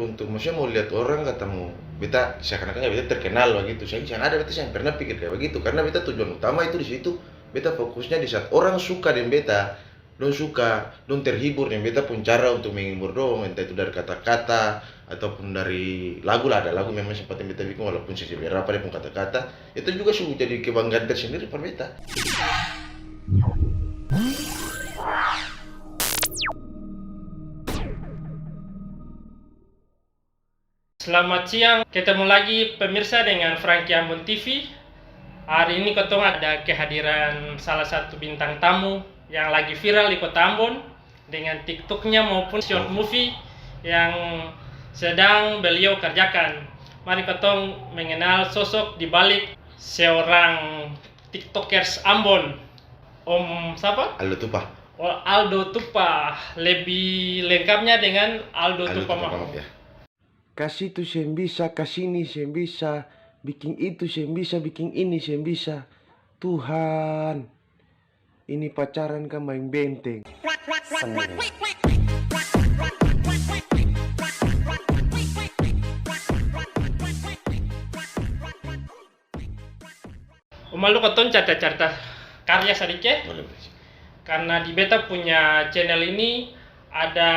Untuk maksudnya mau lihat orang ketemu beta seakan-akan ya beta terkenal begitu. Saya ada beta yang pernah pikir kayak begitu karena beta tujuan utama itu di situ. Beta fokusnya di saat orang suka dengan beta, don suka, don terhibur dengan beta pun cara untuk menghibur dong, entah itu dari kata-kata ataupun dari lagu lah. Ada lagu memang sempat yang beta bikin walaupun sisi berapa dia pun kata-kata itu juga sudah jadi kebanggaan tersendiri per beta. Selamat siang, ketemu lagi pemirsa dengan Frankie Ambon TV. Hari ini ketemu ada kehadiran salah satu bintang tamu yang lagi viral di Kota Ambon dengan TikToknya maupun short movie yang sedang beliau kerjakan. Mari ketemu mengenal sosok di balik seorang TikTokers Ambon. Om siapa? Aldo Tupa. Oh, Aldo Tupa. Lebih lengkapnya dengan Aldo Tupa Mahu. Ya. Kasih itu yang bisa, kasih ini yang bisa, bikin itu yang bisa, bikin ini yang bisa. Tuhan, ini pacaran kan main benteng. Om Aldo keton carta-carta karya sedikit. Karena di beta punya channel ini ada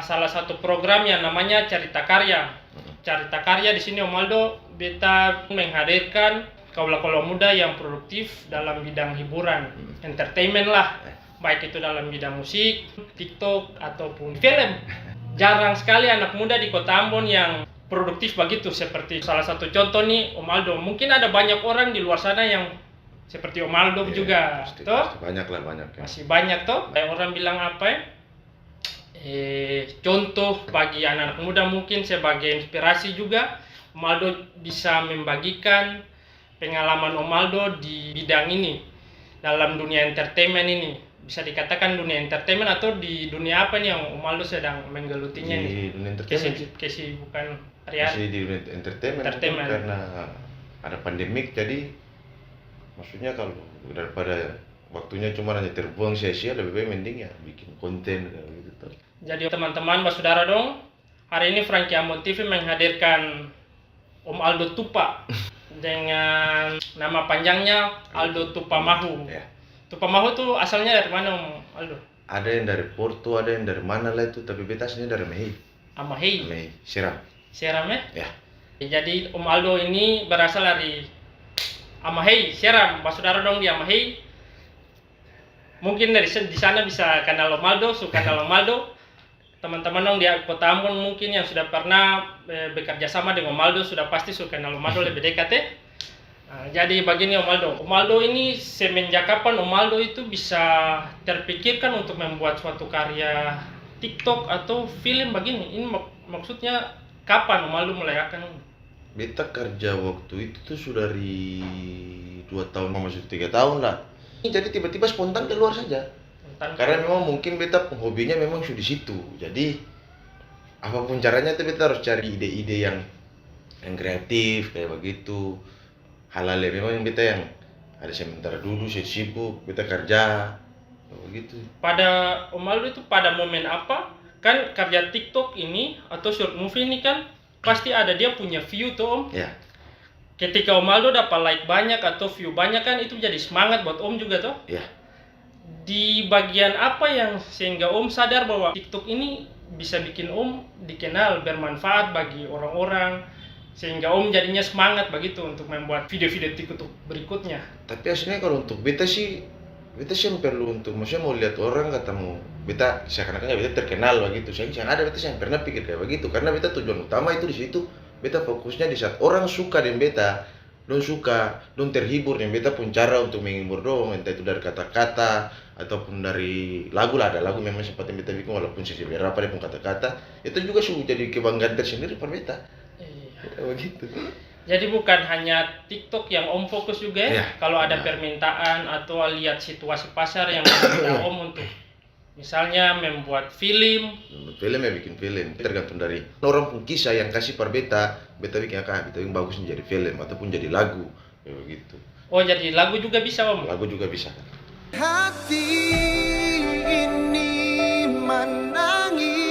salah satu program yang namanya Cerita Karya. Cerita Karya di sini Om Aldo beta menghadirkan kaula-kaula muda yang produktif dalam bidang hiburan, entertainment lah. Baik itu dalam bidang musik, TikTok ataupun film. Jarang sekali anak muda di Kota Ambon yang produktif begitu, seperti salah satu contoh nih Om Aldo. Mungkin ada banyak orang di luar sana yang seperti Om Aldo juga, pasti banyak lah, banyak ya. Masih banyak toh. Kayak orang bilang apa ya? Contoh bagi anak-anak muda mungkin sebagai inspirasi juga. Om Aldo bisa membagikan pengalaman Om Aldo di bidang ini, dalam dunia entertainment ini. Bisa dikatakan dunia entertainment atau di dunia apa nih yang Om Aldo sedang menggelutinya nih? Di dunia entertainment. Kesibukan harian. Masih di dunia entertainment. Karena ada pandemik, jadi maksudnya kalau daripada waktunya cuma hanya terbuang sia-sia, lebih baik mending ya bikin konten gitu. Jadi teman-teman, saudara dong, hari ini Frankie Ambon TV menghadirkan Om Aldo Tupa dengan nama panjangnya Aldo Tupa Mahu. Ya. Tupa Mahu tuh asalnya dari mana Om Aldo? Ada yang dari Porto, ada yang dari mana lah itu, tapi beta aslinya dari Mehei. Amahei. Mehei, Seram. Seram ya? Ya. Jadi Om Aldo ini berasal dari Amahei, Seram. Saudara dong di Amahei. Mungkin dari di sana bisa kenal Om Aldo, suka kenal Om Aldo. Teman-teman dong di Kota Ambon mungkin yang sudah pernah bekerja sama dengan Om Aldo sudah pasti suka kenal Om Aldo lebih dekat ya. Nah, jadi begini Om Aldo. Om Aldo ini semenjak kapan Om Aldo itu bisa terpikirkan untuk membuat suatu karya TikTok atau film begini? Ini maksudnya kapan Om Aldo mulai akan? Beta kerja waktu itu tuh sudah dari 2 tahun, masuk 3 tahun lah. Jadi tiba-tiba spontan keluar saja. Karena memang mungkin beta hobinya memang sudah di situ. Jadi apapun caranya tuh beta harus cari ide-ide yang kreatif kayak begitu. Halal ya, memang beta yang ada sementara dulu saya sibuk, beta kerja begitu. Pada Om Aldo itu pada momen apa? Kan karya TikTok ini atau short movie ini kan pasti ada dia punya view tuh Om. Ya. Ketika Om Aldo dapat like banyak atau view banyak kan itu jadi semangat buat Om juga tuh. Ya. Di bagian apa yang sehingga Om sadar bahwa TikTok ini bisa bikin Om dikenal, bermanfaat bagi orang-orang, sehingga Om jadinya semangat begitu untuk membuat video-video TikTok berikutnya? Tapi aslinya kalau untuk beta sih yang perlu untuk maksudnya mau lihat orang ketemu beta seakan-akan ya beta terkenal begitu. Saya ada beta yang pernah pikir kayak begitu karena beta tujuan utama itu di situ. Beta fokusnya di saat orang suka dengan beta, don suka, don terhibur dengan beta pun cara untuk menghibur dong, entah itu dari kata-kata ataupun dari lagu lah. Ada lagu memang sempat yang beta bikin walaupun sisi berapa dia pun kata-kata itu juga sudah jadi kebanggaan tersendiri per beta. Begitu. Jadi bukan hanya TikTok yang Om fokus juga ya? Kalau ada permintaan atau lihat situasi pasar yang meminta Om untuk misalnya membuat film ya bikin film, tergantung dari orang pun kisah yang kasih per beta bikin beta yang bagus menjadi film ataupun jadi lagu begitu. Oh, jadi lagu juga bisa Om? Lagu juga bisa. Hati ini menangis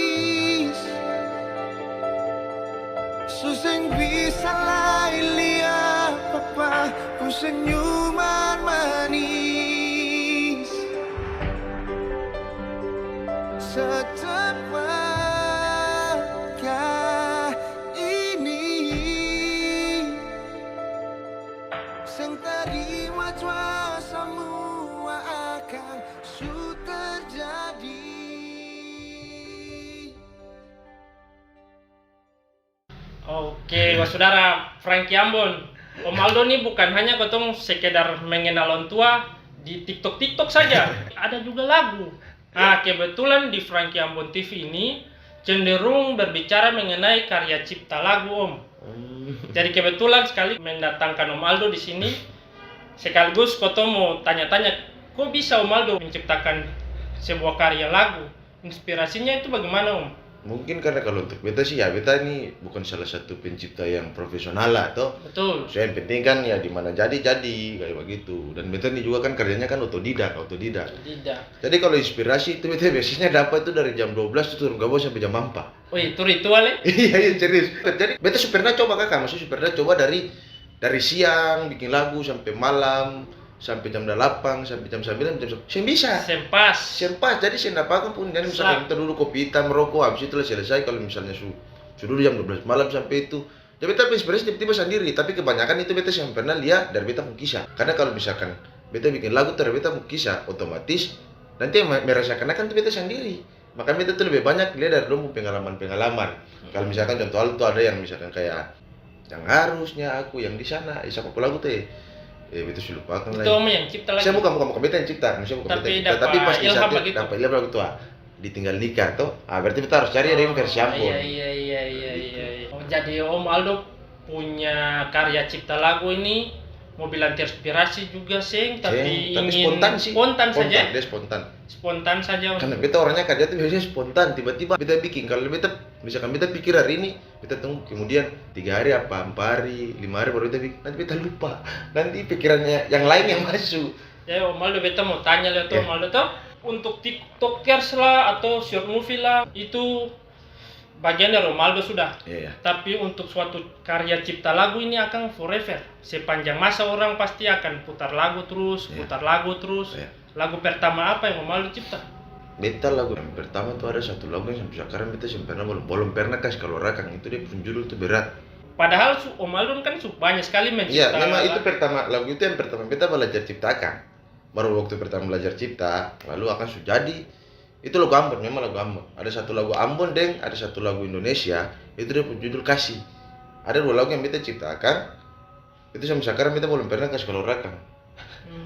Suseng bisa lihat papa ku senyuman manis setepatkah ini sing terima jua semua akan su terjadi. Oke, saudara Frankie Ambon, Om Aldo nih bukan hanya ketemu sekedar mengenal orang tua di TikTok saja, ada juga lagu. Nah, kebetulan di Frankie Ambon TV ini cenderung berbicara mengenai karya cipta lagu, Om. Jadi kebetulan sekali mendatangkan Om Aldo di sini, sekaligus Koto mau tanya-tanya, kok bisa Om Aldo menciptakan sebuah karya lagu? Inspirasinya itu bagaimana, Om? Mungkin karena kalau untuk beta sih ya, beta ini bukan salah satu pencipta yang profesional lah toh. Betul. So yang penting kan ya di mana jadi kayak begitu. Dan beta ini juga kan kerjanya kan otodidak. Tidak. Jadi kalau inspirasi itu beta biasanya dapat itu dari jam 12 itu turun ke bawah sampai jam 4. Oh, itu ritual ya? Iya serius. Jadi beta pernah coba kakak, maksudnya pernah coba dari siang bikin lagu sampai malam, sampai jam 8, sampai jam 9, jam 10. Saya bisa. Sempas. Jadi saya dapat pun, jadi misalkan kita dulu kopi hitam, merokok, habis itu selesai. Kalau misalnya sudah jam 12 malam sampai itu, jadi beta inspirasi tiba-tiba sendiri. Tapi kebanyakan itu beta yang pernah lihat dari beta kisah. Karena kalau misalkan beta bikin lagu dari beta kisah, otomatis nanti yang merasakan kan itu beta sendiri. Maka beta tuh lebih banyak lihat dari dulu pengalaman. Kalau misalkan contoh hal itu ada yang misalkan kayak yang harusnya aku yang di sana, isa aku lagu tuh. Beta sudah lupakan lagi. Itu Om yang cipta lagi. Saya bukan beta yang cipta, maksudnya bukan beta yang cipta, tapi pas di saat dapat ilham begitu ditinggal nikah toh. Berarti kita harus cari ada yang versi Ambon. Iya. Jadi Om Aldo punya karya cipta lagu ini mau bilang terinspirasi juga tapi ingin spontan saja. Dia spontan. Spontan saja. Karena beta orangnya kerja tuh biasanya spontan, tiba-tiba beta bikin. Kalau beta misalkan beta pikir hari ini, beta tunggu kemudian 3 hari 4 hari, 5 hari baru beta bikin. Nanti beta lupa. Nanti pikirannya yang lain yang masuk. Ya Om Aldo, beta mau tanya lihat Om Aldo tuh untuk TikTokers lah atau short movie lah itu bagian dari Om Aldo sudah. Iya. Tapi untuk suatu karya cipta lagu ini akan forever. Sepanjang masa orang pasti akan putar lagu terus. Iya. Lagu pertama apa yang Om Aldo cipta? Beta lagu yang pertama tuh ada satu lagu yang sampai sekarang beta belum pernah kasih kalau rakang, itu dia pun judul tuh berat. Padahal Om Aldo kan banyak sekali mencipta. Iya, memang itu pertama lagu itu yang pertama beta belajar ciptakan. Baru waktu pertama belajar cipta, lalu akan jadi itu lagu Ambon, memang lagu Ambon. Ada satu lagu Ambon ada satu lagu Indonesia, itu dia pun judul Kasih. Ada 2 lagu yang beta ciptakan, itu sampai sekarang beta belum pernah kasih kalau rakang.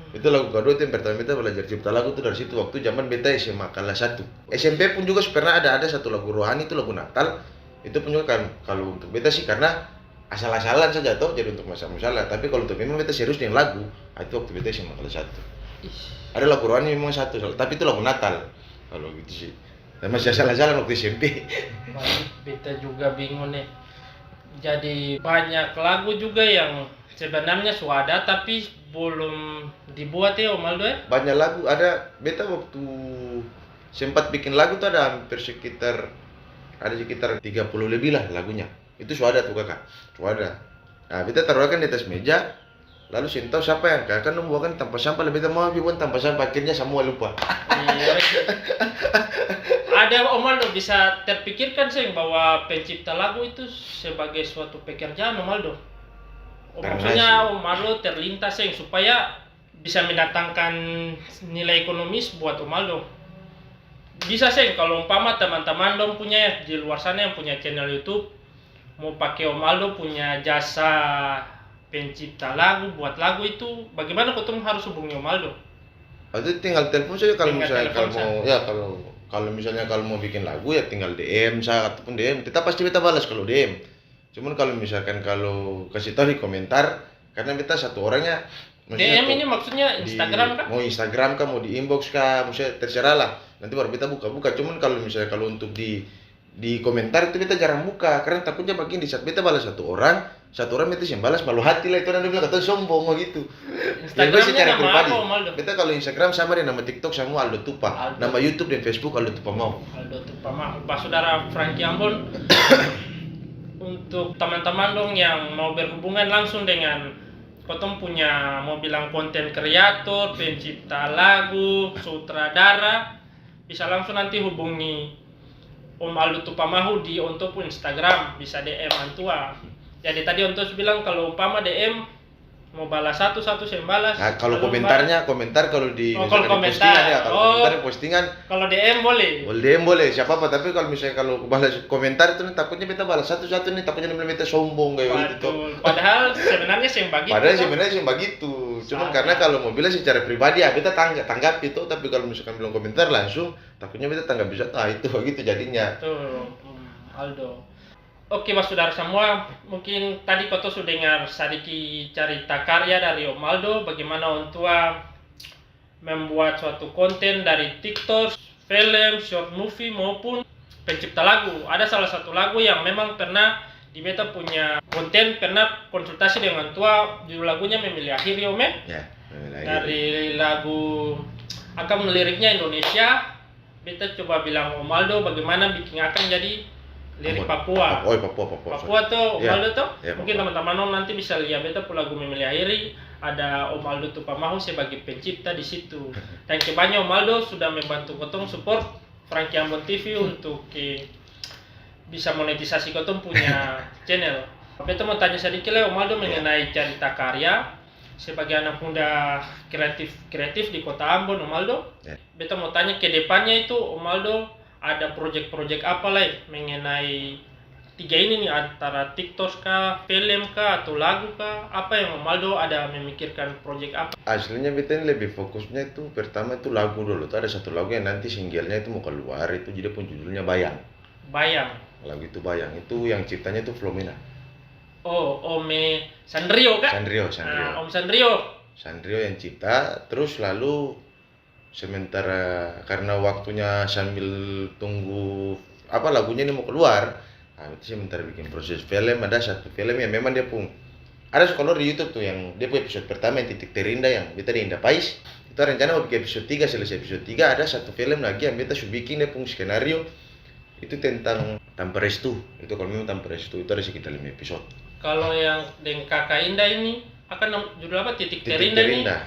Itu lagu kedua itu yang pertama beta belajar cipta lagu tuh dari situ waktu zaman beta SMA kelas 1. SMP pun juga pernah ada satu lagu rohani itu lagu Natal. Itu pun juga kan kalau untuk beta sih karena asal-asalan saja toh, jadi untuk masalah. Tapi kalau untuk memang beta serius dengan lagu, itu waktu beta SMA kelas 1. Ada lagu rohani memang satu, tapi itu lagu Natal. Kalau gitu sih. Dan masih asal-asalan waktu SMP. Beta juga bingung nih. Jadi banyak lagu juga yang sebenarnya sudah ada tapi belum dibuat ya Om Aldo ya? Banyak lagu ada, beta waktu sempat bikin lagu tuh ada hampir sekitar 30 lebih lah lagunya. Itu sudah ada tuh kakak, sudah ada. Nah beta taruhkan di atas meja, lalu saya tahu siapa yang kan membuangkan tanpa sampah, lebih beta mau buang tanpa sampah, akhirnya semua lupa. Ada Om Aldo bisa terpikirkan sih bahwa pencipta lagu itu sebagai suatu pekerjaan Om Aldo. Maksudnya Om Aldo terlintas sih supaya bisa mendatangkan nilai ekonomis buat Om Aldo. Bisa sih kalau umpama teman-teman dong punya di luar sana yang punya channel YouTube mau pakai Om Aldo punya jasa pencipta lagu buat lagu itu, bagaimana kau harus hubungi Om Aldo? Itu tinggal telepon saja kalau misalnya kalau misalnya kalau mau bikin lagu ya tinggal DM saya ataupun DM, kita pasti beta balas kalau DM. Cuman kalau misalkan kalau kasih tahu di komentar, karena beta satu orangnya DM ini maksudnya Instagram kah? Mau Instagram kah, mau di inbox kah, maksudnya terserah lah. Nanti baru beta buka-buka. Cuman kalau misalnya kalau untuk di komentar itu beta jarang buka karena takutnya bagian di saat beta balas satu orang beta yang balas malu hati lah, itu nanti bilang kata sombong gitu. Instagramnya nama apa Om Aldo? Beta kalau Instagram sama dengan nama TikTok sama Aldo Tupa. Nama YouTube dan Facebook Aldo Tupa mau. Aldo Tupa mau. Pak Saudara Frankie Ambon untuk teman-teman dong yang mau berhubungan langsung dengan Kotong punya mau bilang konten kreator, pencipta lagu, sutradara, bisa langsung nanti hubungi Om Aldo Tupamahu di untuk Instagram, bisa DM Antua. Jadi tadi Onto bilang kalau umpama DM mau balas satu saya balas. Nah, kalau Kalau komentar kalau di kalau misalkan di komentar. postingan ya, kalau komentar di postingan kalau DM boleh. boleh DM boleh siapa apa, tapi kalau misalnya kalau balas komentar itu nih takutnya beta balas satu-satu nih, takutnya beta sombong kayak gitu. Betul. Padahal sebenarnya sih begitu. Padahal sebenarnya sih begitu. Cuman Sama. karena kalau mau bilang secara pribadi ya beta tanggap itu, tapi kalau misalkan bilang komentar langsung takutnya beta tanggap bisa itu begitu jadinya. Betul, Aldo. Oke, Mas saudara semua, mungkin tadi Koto sudah dengar sedikit cerita karya dari Om Aldo, bagaimana orang tua membuat suatu konten dari TikTok, film, short movie maupun pencipta lagu. Ada salah satu lagu yang memang pernah di beta punya konten, pernah konsultasi dengan tua, judul lagunya Memilih Akhiri Om. Ya, Dari lagu akan liriknya Indonesia, beta coba bilang Om Aldo bagaimana bikin akan jadi lirik Papua. Oh, Papua. Papua tuh Om Ya. Aldo tuh. Ya, Mungkin Papua. teman-teman Om nanti bisa lihat beta pun lagu Memilih Akhiri, ada Om Aldo Tupamahu sebagai pencipta di situ. Dan kebanyakan Om Aldo sudah membantu Kotong support Frankie Ambon TV untuk bisa monetisasi Kotong punya channel. Beta mau tanya sedikit lah Om Aldo mengenai cerita karya sebagai anak muda kreatif di Kota Ambon, Om Aldo. Ya. Beta mau tanya ke depannya itu Om Aldo ada proyek-proyek apa lah mengenai tiga ini nih, antara TikTok kah, film kah, atau lagu kah? Apa yang Om Aldo ada memikirkan proyek apa? Aslinya beta ini lebih fokusnya itu pertama itu lagu dulu. Tuh ada satu lagu yang nanti singlenya itu mau keluar, itu jadi pun judulnya Bayang. Bayang. Lagu itu Bayang, itu yang ciptanya itu Flomena. Oh, Om Sandrio kah? Sandrio. Nah, Om Sandrio. Sandrio yang cipta, terus lalu sementara karena waktunya sambil tunggu apa lagunya ini mau keluar, nah itu sementara bikin proses film. Ada satu film yang memang dia pun ada kalau di YouTube tuh yang dia punya episode pertama yang Titik Terindah yang beta di Indah Pais, itu rencana mau bikin episode 3. Selesai episode 3 ada satu film lagi yang beta sudah bikin, dia pun skenario itu tentang Tanpa Restu. Itu kalau memang Tanpa Restu itu ada sekitar 5 episode. Kalau yang dengan Kakak Indah ini akan judul apa? Titik Titik Terindah ini Terindah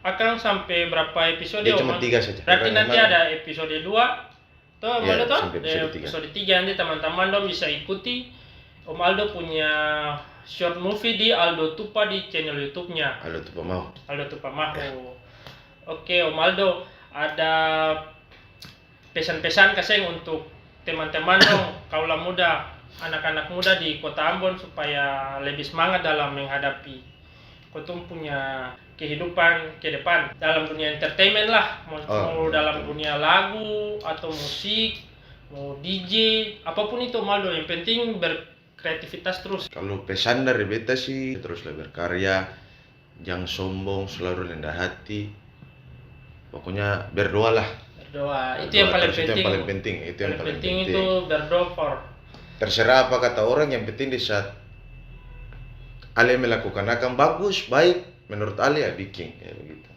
akan sampai berapa episode? dia cuma Om? 3 saja. Berarti Karena nanti memang- ada episode 2 tuh Om Iya, Aldo tuh? sampai episode 3. Episode 3 nanti teman-teman dong bisa ikuti. Om Aldo punya short movie di Aldo Tupa di channel YouTube-nya. Halo tuh mau. Aldo Tupamahu. Oke, Om Aldo, ada pesan-pesan kasih untuk teman-teman dong, kaula muda, anak-anak muda di Kota Ambon supaya lebih semangat dalam menghadapi Kotong punya kehidupan ke depan dalam dunia entertainment lah, mau dalam dunia lagu atau musik, mau DJ, apapun itu Om Aldo, yang penting berkreativitas terus. Kalau pesan dari beta sih teruslah berkarya, jangan sombong, selalu rendah hati. Pokoknya berdoa lah. Berdoa, itu yang paling terus, penting. Itu yang paling penting. Itu yang Paling paling penting penting. itu berdoa for. Terserah apa kata orang, yang penting di saat Ale melakukan akan bagus, baik menurut Ale ya bikin kayak begitu.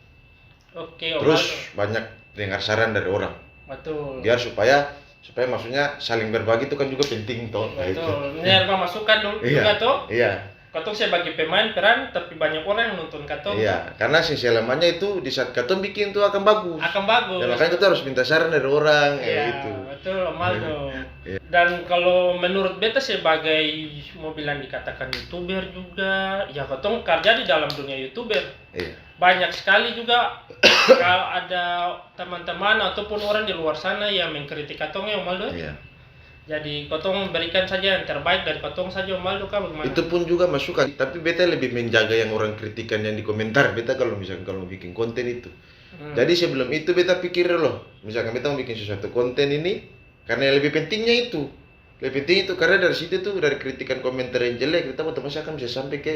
Oke, Om Terus Aldo. banyak dengar saran dari orang. Betul. Biar supaya maksudnya saling berbagi itu kan juga penting toh. Kayak itu. Betul. Ini apa masukan dulu Iya. juga tuh. Iya. Katong sebagai pemain peran, tapi banyak orang yang nonton Katong. Iya, karena sih selamanya itu di saat Katong bikin tuh akan bagus. Akan bagus. Ya, makanya kita harus minta saran dari orang kayak Iya, gitu. betul Om Aldo. Iya. Dan kalau menurut beta sebagai mau bilang dikatakan YouTuber juga, ya Katong kerja di dalam dunia YouTuber. Iya. Banyak sekali juga kalau ada teman-teman ataupun orang di luar sana yang mengkritik Katong ya Om Aldo. Iya. Jadi Kotong berikan saja yang terbaik dari Kotong saja Om Aldo kah bagaimana? Itu pun juga masukan, tapi beta lebih menjaga yang orang kritikan yang di komentar. Beta kalau misalkan kalau bikin konten itu. Jadi sebelum itu beta pikir loh, misalkan beta mau bikin sesuatu konten ini, karena yang lebih pentingnya itu. Lebih penting itu karena dari situ tuh, dari kritikan komentar yang jelek, beta otomatis akan bisa sampai ke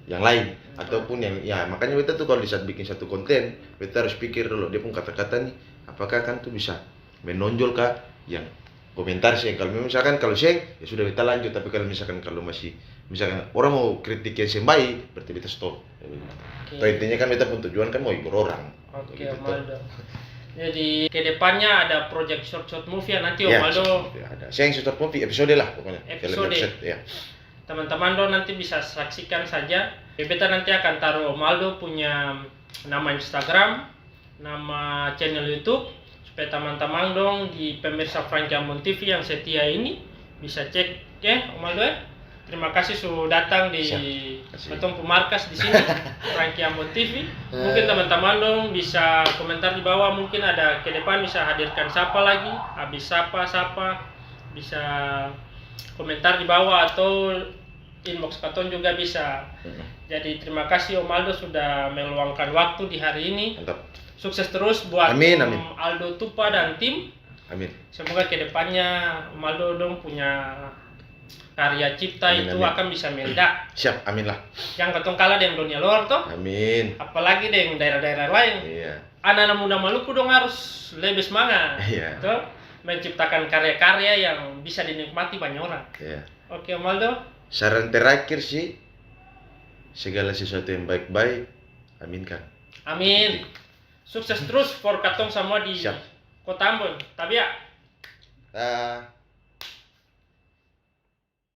yang lain ataupun yang ya makanya beta tuh kalau di saat bikin satu konten, beta harus pikir dulu dia pun kata-kata nih, apakah kan tuh bisa menonjol kah yang komentar sih. Kalau misalkan kalau sih ya sudah kita lanjut, tapi kalau misalkan masih misalkan orang mau kritik yang sembai berarti kita stop. Oke. Intinya kan kita pun tujuan kan mau hibur orang. Oke Begitu Om toh. Aldo. Jadi kedepannya ada project short movie ya nanti Om Ya, Aldo ada. Saya yang short movie episode lah pokoknya. Film Episode. ya. teman-teman do nanti bisa saksikan saja. Beta nanti akan taruh Om Aldo punya nama Instagram, nama channel YouTube supaya teman-teman dong di pemirsa Frankie Ambon TV yang setia ini bisa cek ya Om Aldo ya. Terima kasih sudah datang di Kasih. Ketemu Markas di sini Frankie Ambon TV. Mungkin teman-teman dong bisa komentar di bawah, mungkin ada ke depan bisa hadirkan siapa lagi, habis siapa bisa komentar di bawah atau inbox Katon juga bisa. Jadi terima kasih Om Aldo sudah meluangkan waktu di hari ini. Mantap. Sukses terus buat Amin, amin. Om Aldo Tupa dan tim. Amin. Semoga kedepannya Om Aldo dong punya karya cipta Amin, itu amin. akan bisa meledak. Siap, amin lah. Yang ketong kalah dengan dunia luar toh. Amin. Apalagi dengan daerah-daerah lain. Iya. Anak-anak muda Maluku dong harus lebih semangat. Iya. Toh, menciptakan karya-karya yang bisa dinikmati banyak orang. Iya. Oke Om Aldo. Saran terakhir sih, segala sesuatu yang baik-baik, aminkan. Amin. Sukses terus for katong semua di Siap. Kota Ambon. Tapi ya. Ah.